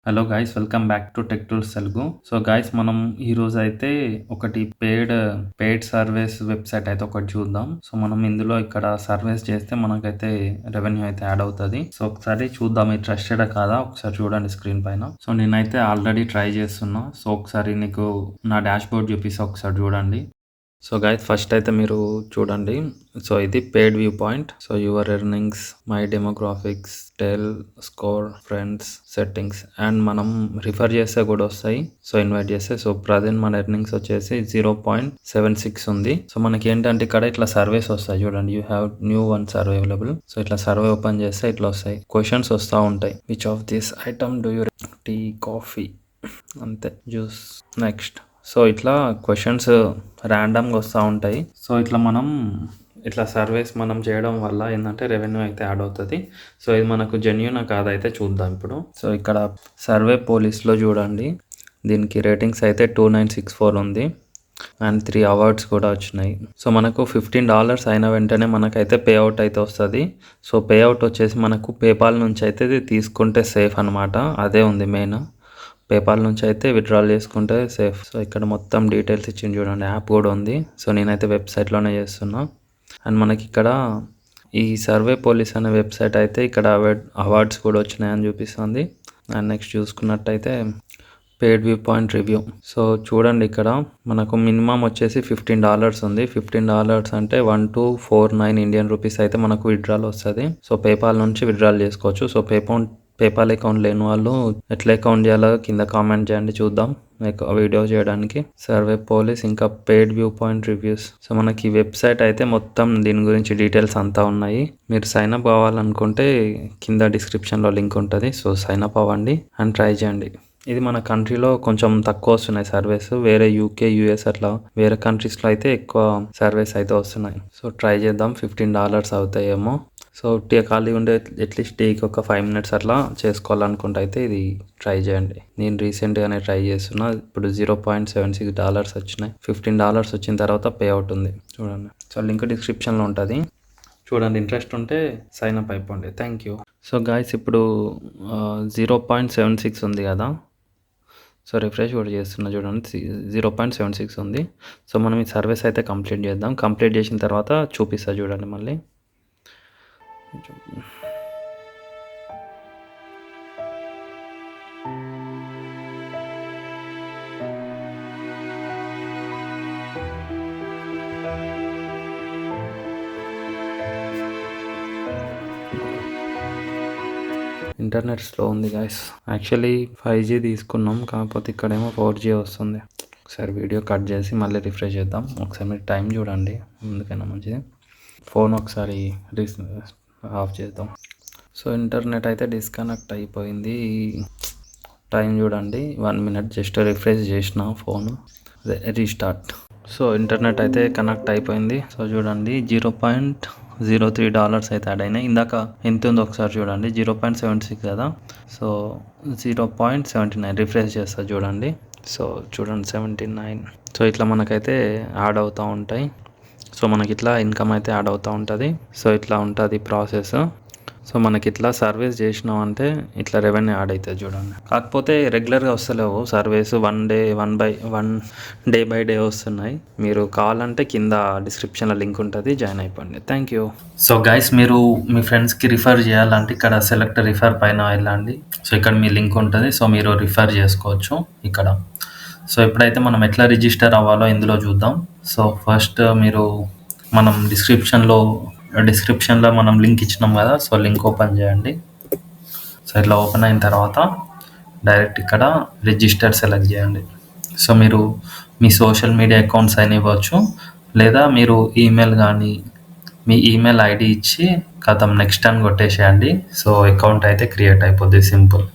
Hello guys, welcome back to tech tools Telugu. So guys, మనం ఈ రోజు అయితే ఒకటి పెయిడ్ సర్వీస్ వెబ్సైట్ అయితే ఒకటి చూద్దాం. సో మనం ఇందులో ఇక్కడ సర్వీస్ చేస్తే మనకైతే రెవెన్యూ అయితే యాడ్ అవుతుంది. సో ఒకసారి చూద్దాం, ఇది ట్రస్టెడ్ కాదా ఒకసారి చూడండి స్క్రీన్ పైన. సో నేనైతే ఆల్రెడీ ట్రై చేస్తున్నా. సో ఒకసారి నీకు నా డాష్ బోర్డ్ చూపిస్తే ఒకసారి చూడండి. సో గైస్, ఫస్ట్ అయితే మీరు చూడండి. సో ఇది paid view point. So your earnings, my demographics, tell, score, friends, settings and మనం రిఫర్ చేస్తే కూడా వస్తాయి. సో ఇన్వైట్ చేస్తే సో ప్రజెంట్ మన ఎర్నింగ్స్ వచ్చేసి 0.76 ఉంది. సో మనకి ఏంటంటే ఇక్కడ ఇట్లా సర్వేస్ వస్తాయి చూడండి. You have new one survey available. So ఇట్లా సర్వే ఓపెన్ చేస్తే ఇట్లా వస్తాయి, క్వశ్చన్స్ వస్తూ ఉంటాయి. Which of this item do you tea, coffee, అంతే, జ్యూస్, నెక్స్ట్. సో ఇట్లా క్వశ్చన్స్ ర్యాండమ్గా వస్తూ ఉంటాయి. సో ఇట్లా సర్వేస్ మనం చేయడం వల్ల ఏంటంటే రెవెన్యూ అయితే యాడ్ అవుతుంది. సో ఇది మనకు జెన్యూనా కాదైతే చూద్దాం ఇప్పుడు. సో ఇక్కడ సర్వే పోలీస్లో చూడండి, దీనికి రేటింగ్స్ అయితే 2964 ఉంది అండ్ 3 అవార్డ్స్ కూడా వచ్చినాయి. సో మనకు $15 అయిన వెంటనే మనకైతే పే అవుట్ అయితే వస్తుంది. సో పే అవుట్ వచ్చేసి మనకు పేపాల్ నుంచి అయితే ఇది తీసుకుంటే సేఫ్ అనమాట. అదే ఉంది మెయిన్. పేపాల్ నుంచి అయితే విత్డ్రాల్ చేసుకుంటే సేఫ్. సో ఇక్కడ మొత్తం డీటెయిల్స్ ఇచ్చింది చూడండి, యాప్ కూడా ఉంది. సో నేనైతే వెబ్సైట్లోనే చేస్తున్నా. అండ్ మనకి ఇక్కడ ఈ సర్వే పోలీస్ అనే వెబ్సైట్ అయితే ఇక్కడ అవార్డ్స్ కూడా వచ్చినాయని చూపిస్తుంది. అండ్ నెక్స్ట్ చూసుకున్నట్టయితే paid view point review. So చూడండి, ఇక్కడ మనకు మినిమం వచ్చేసి $15 ఉంది. $15 అంటే 1249 ఇండియన్ రూపీస్ అయితే మనకు విత్డ్రాల్ వస్తుంది. సో పేపాల్ నుంచి విత్డ్రాల్ చేసుకోవచ్చు. సో పేపాల్ అకౌంట్ లేని వాళ్ళు ఎట్లా అకౌంట్ చేయాలో కింద కామెంట్ చేయండి, చూద్దాం వీడియో చేయడానికి. సర్వే పోలీస్ ఇంకా paid view point reviews. So మనకి వెబ్సైట్ అయితే మొత్తం దీని గురించి డీటెయిల్స్ అంతా ఉన్నాయి. మీరు సైన్ అప్ అవ్వాలనుకుంటే కింద డిస్క్రిప్షన్లో లింక్ ఉంటుంది. సో సైన్ అప్ అవ్వండి అండ్ ట్రై చేయండి. ఇది మన కంట్రీలో కొంచెం తక్కువ వస్తున్నాయి సర్వీస్. వేరే UK, US అట్లా వేరే కంట్రీస్లో అయితే ఎక్కువ సర్వీస్ అయితే వస్తున్నాయి. సో ట్రై చేద్దాం, $15 అవుతాయేమో. సో ఖాళీ ఉండే అట్లీస్ట్ డేకి ఒక 5 minutes అట్లా చేసుకోవాలనుకుంటే అయితే ఇది ట్రై చేయండి. నేను రీసెంట్గానే ట్రై చేస్తున్నా. ఇప్పుడు $0.76 వచ్చినాయి. $15 వచ్చిన తర్వాత పే అవుట్ ఉంది చూడండి. సో లింక్ డిస్క్రిప్షన్లో ఉంటుంది, చూడండి. ఇంట్రెస్ట్ ఉంటే సైన్ అప్ అయిపోండి. Thank you. సో గాయస్, ఇప్పుడు 0.76 ఉంది కదా. సో రిఫ్రెష్ కూడా చేస్తున్నా చూడండి, 0.76 ఉంది. సో మనం ఈ సర్వీస్ అయితే కంప్లీట్ చేద్దాం. కంప్లీట్ చేసిన తర్వాత చూపిస్తా చూడండి మళ్ళీ. ఇంటర్నెట్ స్లో ఉంది గాయస్. యాక్చువల్లీ 5G తీసుకున్నాం, కాకపోతే ఇక్కడేమో 4G వస్తుంది. ఒకసారి వీడియో కట్ చేసి మళ్ళీ రిఫ్రెష్ చేద్దాం. ఒకసారి మీరు టైం చూడండి, ఎందుకైనా మంచిది. ఫోన్ ఒకసారి ఆఫ్ చేద్దాం. సో ఇంటర్నెట్ అయితే డిస్కనెక్ట్ అయిపోయింది. టైం చూడండి, 1 minute. జస్ట్ రిఫ్రెష్ చేసిన ఫోన్, రీస్టార్ట్. సో ఇంటర్నెట్ అయితే కనెక్ట్ అయిపోయింది. సో చూడండి, $0.03 అయితే యాడ్ అయినాయి. ఇందాక ఎంత ఉందో ఒకసారి చూడండి, 0.76 కదా. సో 0.79 రిఫ్రెష్ చేస్తా చూడండి. సో చూడండి 79. సో ఇట్లా మనకైతే యాడ్ అవుతూ ఉంటాయి. సో మనకి ఇట్లా ఇన్కమ్ అయితే యాడ్ అవుతూ ఉంటుంది. సో ఇట్లా ఉంటుంది ప్రాసెస్. సో మనకి ఇట్లా సర్వీస్ చేసినాం అంటే ఇట్లా రెవెన్యూ యాడ్ అవుతుంది చూడండి. కాకపోతే రెగ్యులర్గా వస్తలేవు సర్వీస్, డే బై డే వస్తున్నాయి. మీరు కావాలంటే కింద డిస్క్రిప్షన్లో లింక్ ఉంటుంది, జాయిన్ అయిపోండి. Thank you. సో గైస్, మీరు మీ ఫ్రెండ్స్కి రిఫర్ చేయాలంటే ఇక్కడ సెలెక్ట్ రిఫర్ పైన వెళ్ళండి. సో ఇక్కడ మీ లింక్ ఉంటుంది. సో మీరు రిఫర్ చేసుకోవచ్చు ఇక్కడ. సో ఇప్పుడైతే మనం ఎట్లా రిజిస్టర్ అవ్వాలో ఇందులో చూద్దాం. సో ఫస్ట్ మనం డిస్క్రిప్షన్లో మనం లింక్ ఇచ్చినాం కదా. సో లింక్ ఓపెన్ చేయండి. సో ఇట్లా ఓపెన్ అయిన తర్వాత డైరెక్ట్ ఇక్కడ రిజిస్టర్ సెలెక్ట్ చేయండి. సో మీరు మీ సోషల్ మీడియా అకౌంట్ సైన్ ఇవ్వచ్చు, లేదా మీరు ఈమెయిల్ కానీ మీ ఈమెయిల్ ID ఇచ్చి నెక్స్ట్ అని కొట్టేసేయండి. సో అకౌంట్ అయితే క్రియేట్ అయిపోద్ది, సింపుల్.